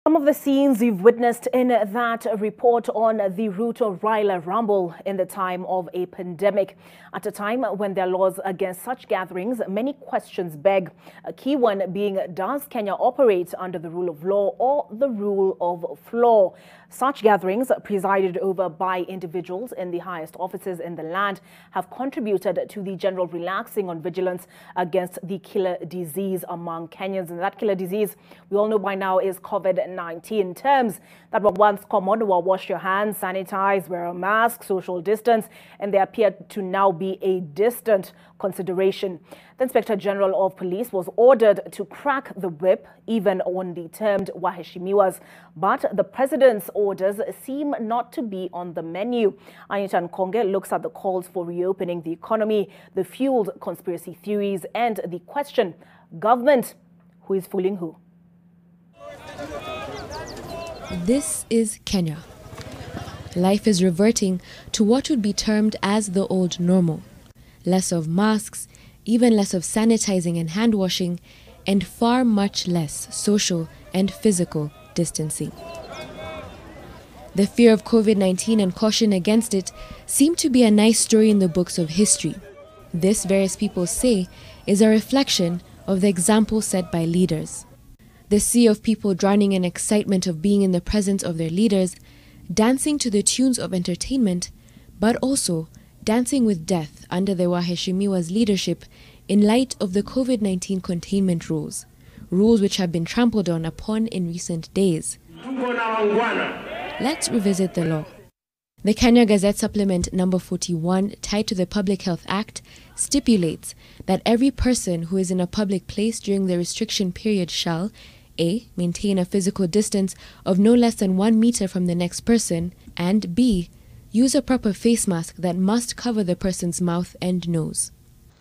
Some of the scenes you've witnessed in that report on the Ruto Raila rumble in the time of a pandemic. At a time when there are laws against such gatherings, many questions beg. A key one being, does Kenya operate under the rule of law or the rule of flaw? Such gatherings, presided over by individuals in the highest offices in the land, have contributed to the general relaxing on vigilance against the killer disease among Kenyans. And that killer disease, we all know by now, is COVID-19. Terms that were once common were wash your hands, sanitize, wear a mask, social distance, and they appear to now be a distant consideration. The Inspector General of Police was ordered to crack the whip, even on the termed waheshimiwas. But the president's orders seem not to be on the menu. Anita Nkonge looks at the calls for reopening the economy, the fueled conspiracy theories, and the question, government, who is fooling who? This is Kenya. Life is reverting to what would be termed as the old normal. Less of masks, even less of sanitizing and hand washing, and far much less social and physical distancing. The fear of COVID-19 and caution against it seem to be a nice story in the books of history. This, various people say, is a reflection of the example set by leaders. The sea of people drowning in excitement of being in the presence of their leaders, dancing to the tunes of entertainment, but also dancing with death under the waheshimiwas leadership in light of the COVID-19 containment rules which have been trampled upon in recent days. Let's revisit the law. The Kenya Gazette Supplement number 41, tied to the Public Health Act, stipulates that every person who is in a public place during the restriction period shall A. Maintain a physical distance of no less than 1 meter from the next person, and B. Use a proper face mask that must cover the person's mouth and nose.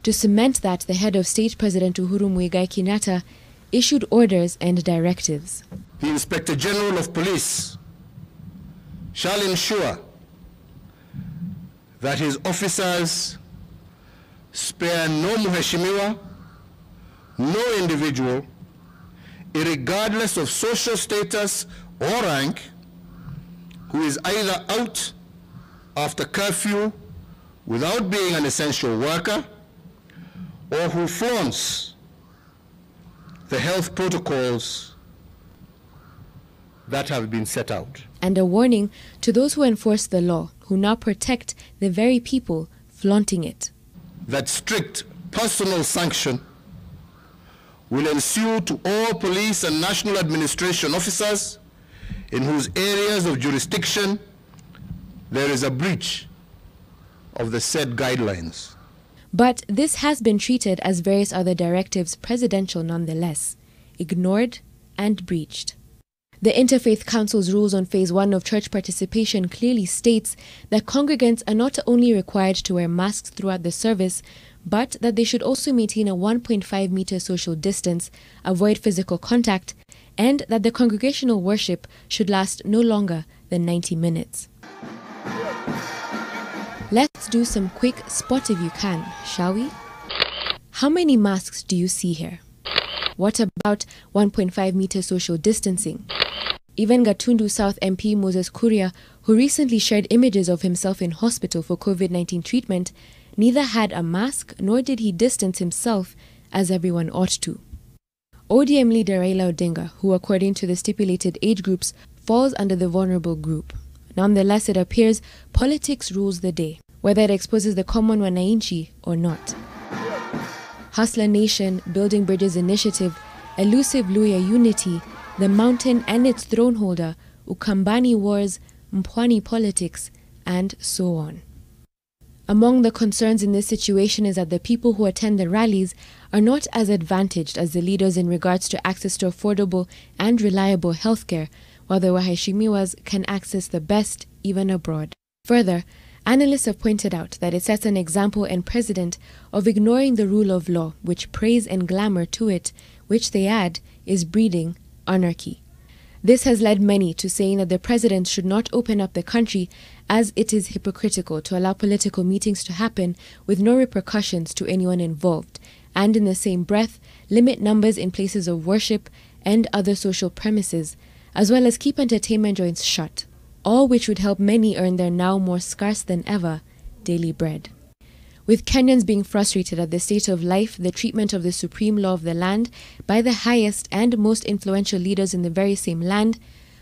To cement that, the head of state, President Uhuru Muigai Kenyatta, issued orders and directives. The Inspector General of Police shall ensure that his officers spare no waheshimiwa, no individual, irregardless of social status or rank, who is either out after curfew without being an essential worker, or who flaunts the health protocols that have been set out. And a warning to those who enforce the law, who now protect the very people flaunting it. That strict personal sanction will ensue to all police and national administration officers in whose areas of jurisdiction there is a breach of the said guidelines. But this has been treated as various other directives presidential nonetheless, ignored and breached. The Interfaith Council's rules on Phase 1 of church participation clearly states that congregants are not only required to wear masks throughout the service, but that they should also maintain a 1.5 meter social distance, avoid physical contact, and that the congregational worship should last no longer than 90 minutes. Let's do some quick spot if you can, shall we? How many masks do you see here? What about 1.5 meter social distancing? Even Gatundu South MP Moses Kuria, who recently shared images of himself in hospital for COVID-19 treatment, neither had a mask nor did he distance himself as everyone ought to. ODM leader Raila Odinga, who according to the stipulated age groups falls under the vulnerable group. Nonetheless, it appears politics rules the day, whether it exposes the common wananchi or not. Hustler Nation, Building Bridges Initiative, Elusive Luya Unity, The Mountain and its throne holder, Ukambani Wars, Mpwani Politics, and so on. Among the concerns in this situation is that the people who attend the rallies are not as advantaged as the leaders in regards to access to affordable and reliable healthcare, while the waheshimiwas can access the best even abroad. Further, analysts have pointed out that it sets an example and precedent of ignoring the rule of law, which praise and glamour to it, which they add is breeding anarchy. This has led many to saying that the president should not open up the country, as it is hypocritical to allow political meetings to happen with no repercussions to anyone involved, and in the same breath limit numbers in places of worship and other social premises, as well as keep entertainment joints shut, all which would help many earn their now more scarce than ever daily bread. With Kenyans being frustrated at the state of life, the treatment of the supreme law of the land by the highest and most influential leaders in the very same land,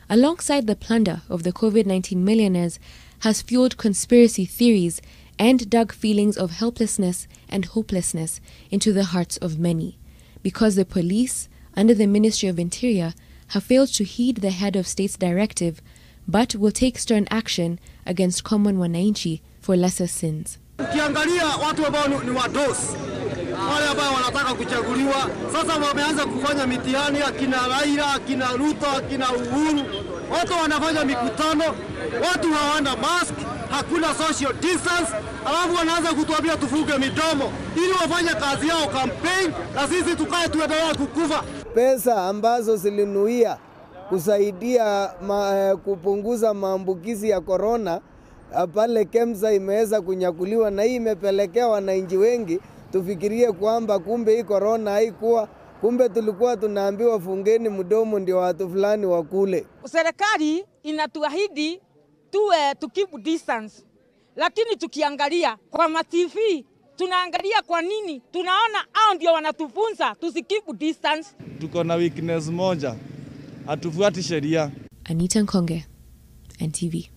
alongside the plunder of the COVID-19 millionaires, has fueled conspiracy theories and dug feelings of helplessness and hopelessness into the hearts of many, because the police, under the Ministry of Interior, have failed to heed the head of state's directive, but will take stern action against common wananchi for lesser sins. Ukiangalia watu ambao ni wadosi, wale ambao wanataka kuchaguliwa, sasa wameanza kufanya mitihani, akina Raila, akina Ruto, akina Uhuru, watu wanafanya mikutano, watu hawana mask, hakuna social distance, alafu wanaanza kutuambia tufunge midomo ili wafanye kazi yao campaign, na sisi tukae tuendelee kukufa. Pesa ambazo zilinuia kusaidia kupunguza maambukizi ya corona pale KEMSA imeweza kunyakuliwa, na hii imepelekea wananchi wengi tufikirie kwamba kumbe hii corona haikuwa, kumbe tulikuwa tunaambiwa fungeni mdomo ndio watu fulani wakule. Serikali inatuahidi to keep distance, lakini tukiangalia kwa TV tunaangalia kwa nini tunaona hao ndio wanatufunza keep distance. Tuko na weakness moja, hatufuati sheria. Anita Nkonge, NTV.